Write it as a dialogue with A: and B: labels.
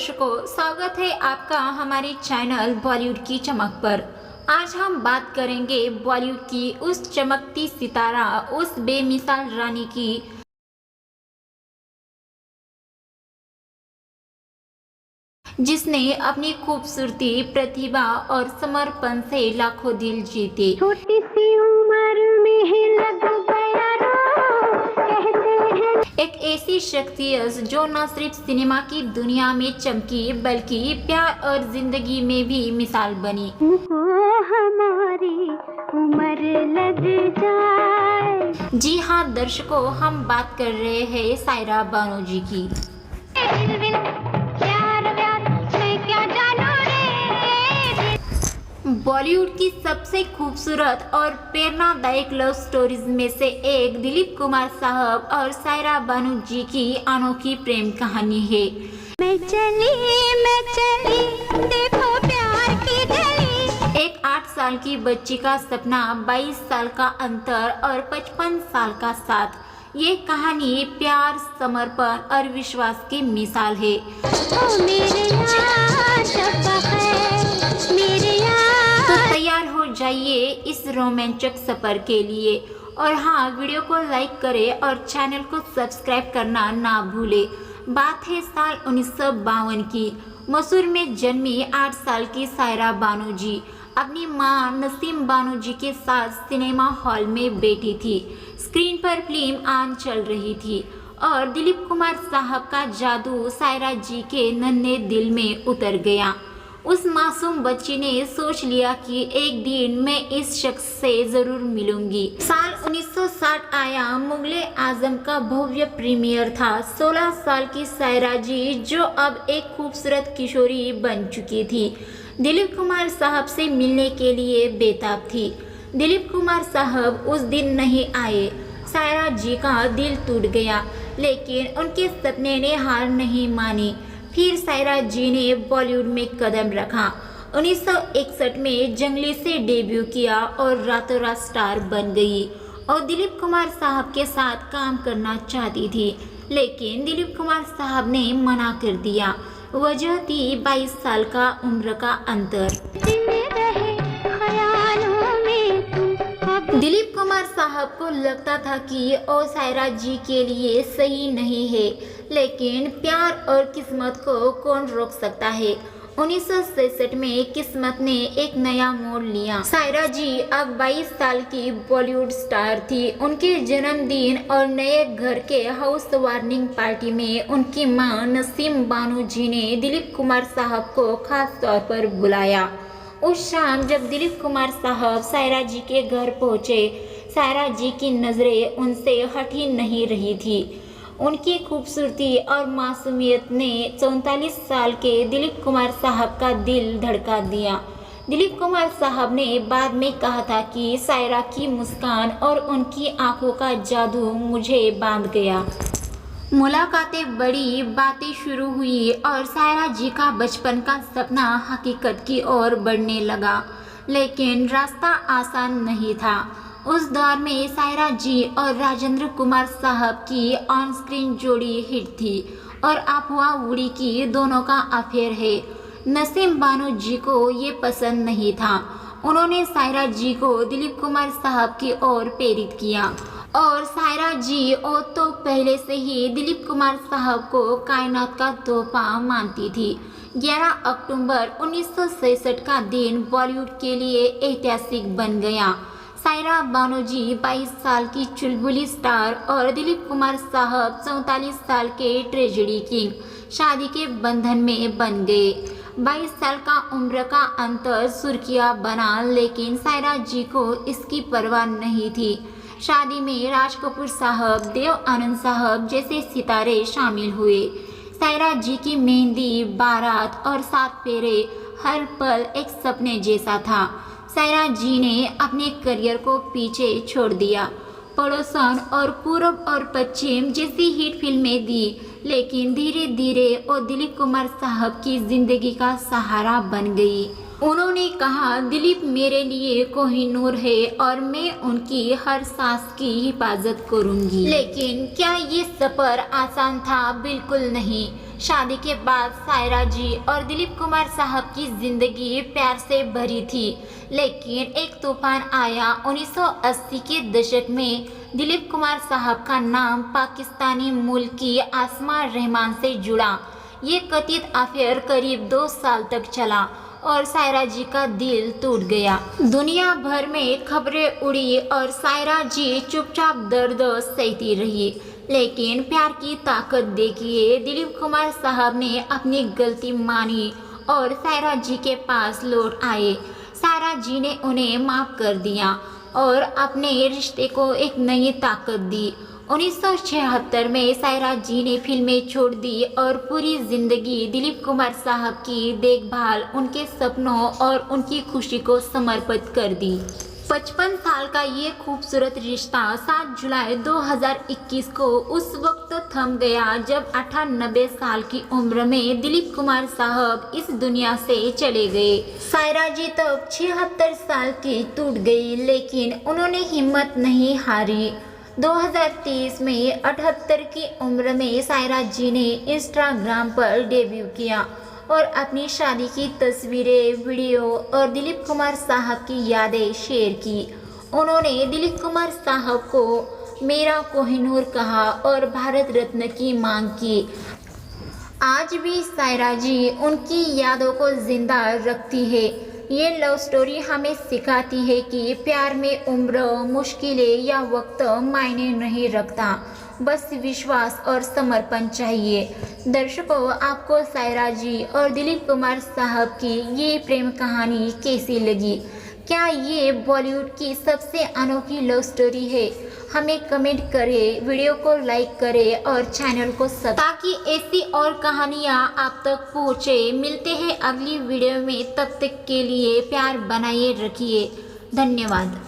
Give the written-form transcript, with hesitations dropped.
A: दर्शकों, स्वागत है आपका हमारे चैनल बॉलीवुड की चमक पर। आज हम बात करेंगे बॉलीवुड की उस चमकती सितारा, उस बेमिसाल रानी की जिसने अपनी खूबसूरती, प्रतिभा और समर्पण से लाखों दिल जीते।
B: छोटी सी उम्र में ही लग गया रो, कहते हैं।
A: एक ऐसी शख्सियत जो न सिर्फ सिनेमा की दुनिया में चमकी बल्कि प्यार और जिंदगी में भी मिसाल बनी।
B: तुमको हमारी उम्र लग जाए।
A: जी हाँ दर्शकों, हम बात कर रहे हैं सायरा बानो जी की। बॉलीवुड की सबसे खूबसूरत और प्रेरणादायक लव स्टोरीज में से एक दिलीप कुमार साहब और सायरा बानो जी की अनोखी प्रेम कहानी है।
B: मैं चली देखो प्यार की गली।
A: एक 8 साल की बच्ची का सपना, 22 साल का अंतर और 55 साल का साथ। ये कहानी प्यार, समर्पण और विश्वास की मिसाल है।
B: ओ मेरे यार शब्बा है, मेरे यार।
A: तो तैयार हो जाइए इस रोमांचक सफर के लिए। और हाँ, वीडियो को लाइक करें और चैनल को सब्सक्राइब करना ना भूले। बात है साल 1952 की। मसूर में जन्मी 8 साल की सायरा बानो जी अपनी मां नसीम बानो जी के साथ सिनेमा हॉल में बैठी थी। स्क्रीन पर फिल्म आन चल रही थी और दिलीप कुमार साहब का जादू सायरा जी के नन्हे दिल में उतर गया। उस मासूम बच्ची ने सोच लिया कि एक दिन मैं इस शख्स से जरूर मिलूंगी। साल 1960 आया। मुगले आजम का भव्य प्रीमियर था। 16 साल की सायरा जी, जो अब एक खूबसूरत किशोरी बन चुकी थी, दिलीप कुमार साहब से मिलने के लिए बेताब थी। दिलीप कुमार साहब उस दिन नहीं आए। सायरा जी का दिल टूट गया, लेकिन उनके सपने ने हार नहीं मानी। फिर सायरा जी ने बॉलीवुड में कदम रखा। 1961 में जंगली से डेब्यू किया और रातों रात स्टार बन गई और दिलीप कुमार साहब के साथ काम करना चाहती थी, लेकिन दिलीप कुमार साहब ने मना कर दिया। वजह थी 22 साल का उम्र का अंतर। दिलीप कुमार साहब को लगता था कि ओ सायरा जी के लिए सही नहीं है, लेकिन प्यार और किस्मत को कौन रोक सकता है। 1966 में किस्मत ने एक नया मोड़ लिया। सायरा जी अब 22 साल की बॉलीवुड स्टार थी। उनके जन्मदिन और नए घर के हाउस वार्मिंग पार्टी में उनकी मां नसीम बानो जी ने दिलीप कुमार साहब को खास तौर पर बुलाया। उस शाम जब दिलीप कुमार साहब सायरा जी के घर पहुंचे, सायरा जी की नज़रें उनसे हट ही नहीं रही थी। उनकी खूबसूरती और मासूमियत ने 44 साल के दिलीप कुमार साहब का दिल धड़का दिया। दिलीप कुमार साहब ने बाद में कहा था कि सायरा की मुस्कान और उनकी आंखों का जादू मुझे बांध गया। मुलाकातें बड़ी, बातें शुरू हुई और सायरा जी का बचपन का सपना हकीकत की ओर बढ़ने लगा, लेकिन रास्ता आसान नहीं था। उस दौर में सायरा जी और राजेंद्र कुमार साहब की ऑन स्क्रीन जोड़ी हिट थी और अफवाह उड़ी कि दोनों का अफेयर है। नसीम बानो जी को ये पसंद नहीं था। उन्होंने सायरा जी को दिलीप कुमार साहब की ओर प्रेरित किया और सायरा जी और तो पहले से ही दिलीप कुमार साहब को कायनात का तोहफा मानती थी। 11 अक्टूबर 1966 का दिन बॉलीवुड के लिए ऐतिहासिक बन गया। सायरा बानो जी 22 साल की चुलबुली स्टार और दिलीप कुमार साहब 44 साल के ट्रेजेडी किंग शादी के बंधन में बन गए। 22 साल का उम्र का अंतर सुर्खियां बना, लेकिन सायरा जी को इसकी परवाह नहीं थी। शादी में राज कपूर साहब, देव आनंद साहब जैसे सितारे शामिल हुए। सायरा जी की मेहंदी, बारात और 7 फेरे, हर पल एक सपने जैसा था। सायरा जी ने अपने करियर को पीछे छोड़ दिया। पड़ोसन और पूरब और पश्चिम जैसी हिट फिल्में दी, लेकिन धीरे धीरे वो दिलीप कुमार साहब की जिंदगी का सहारा बन गई। उन्होंने कहा, दिलीप मेरे लिए कोहिनूर है और मैं उनकी हर सांस की हिफाजत करूंगी। लेकिन क्या ये सफर आसान था? बिल्कुल नहीं। शादी के बाद सायरा जी और दिलीप कुमार साहब की जिंदगी प्यार से भरी थी, लेकिन एक तूफान आया। 1980 के दशक में दिलीप कुमार साहब का नाम पाकिस्तानी मूल की आसमा रहमान से जुड़ा। ये कथित अफेयर करीब 2 साल तक चला और सायरा जी का दिल टूट गया। दुनिया भर में खबरें उड़ी और सायरा जी चुपचाप दर्द सहती रही, लेकिन प्यार की ताकत देखिए, दिलीप कुमार साहब ने अपनी गलती मानी और सायरा जी के पास लौट आए। सायरा जी ने उन्हें माफ़ कर दिया और अपने रिश्ते को एक नई ताकत दी। 1976 में सायरा जी ने फिल्में छोड़ दी और पूरी जिंदगी दिलीप कुमार साहब की देखभाल, उनके सपनों और उनकी खुशी को समर्पित कर दी। 55 साल का ये खूबसूरत रिश्ता 7 जुलाई 2021 को उस वक्त थम गया जब 98 साल की उम्र में दिलीप कुमार साहब इस दुनिया से चले गए। सायरा जी तब 76 साल की टूट गई, लेकिन उन्होंने हिम्मत नहीं हारी। 2023 में 78 की उम्र में सायरा जी ने इंस्टाग्राम पर डेब्यू किया और अपनी शादी की तस्वीरें, वीडियो और दिलीप कुमार साहब की यादें शेयर की। उन्होंने दिलीप कुमार साहब को मेरा कोहिनूर कहा और भारत रत्न की मांग की। आज भी सायरा जी उनकी यादों को जिंदा रखती है। ये लव स्टोरी हमें सिखाती है कि प्यार में उम्र, मुश्किलें या वक्त मायने नहीं रखता, बस विश्वास और समर्पण चाहिए। दर्शकों, आपको सायरा जी और दिलीप कुमार साहब की ये प्रेम कहानी कैसी लगी? क्या ये बॉलीवुड की सबसे अनोखी लव स्टोरी है? हमें कमेंट करें, वीडियो को लाइक करें और चैनल को सब्सक्राइब, ताकि ऐसी और कहानियाँ आप तक पहुँचे। मिलते हैं अगली वीडियो में, तब तक के लिए प्यार बनाए रखिए। धन्यवाद।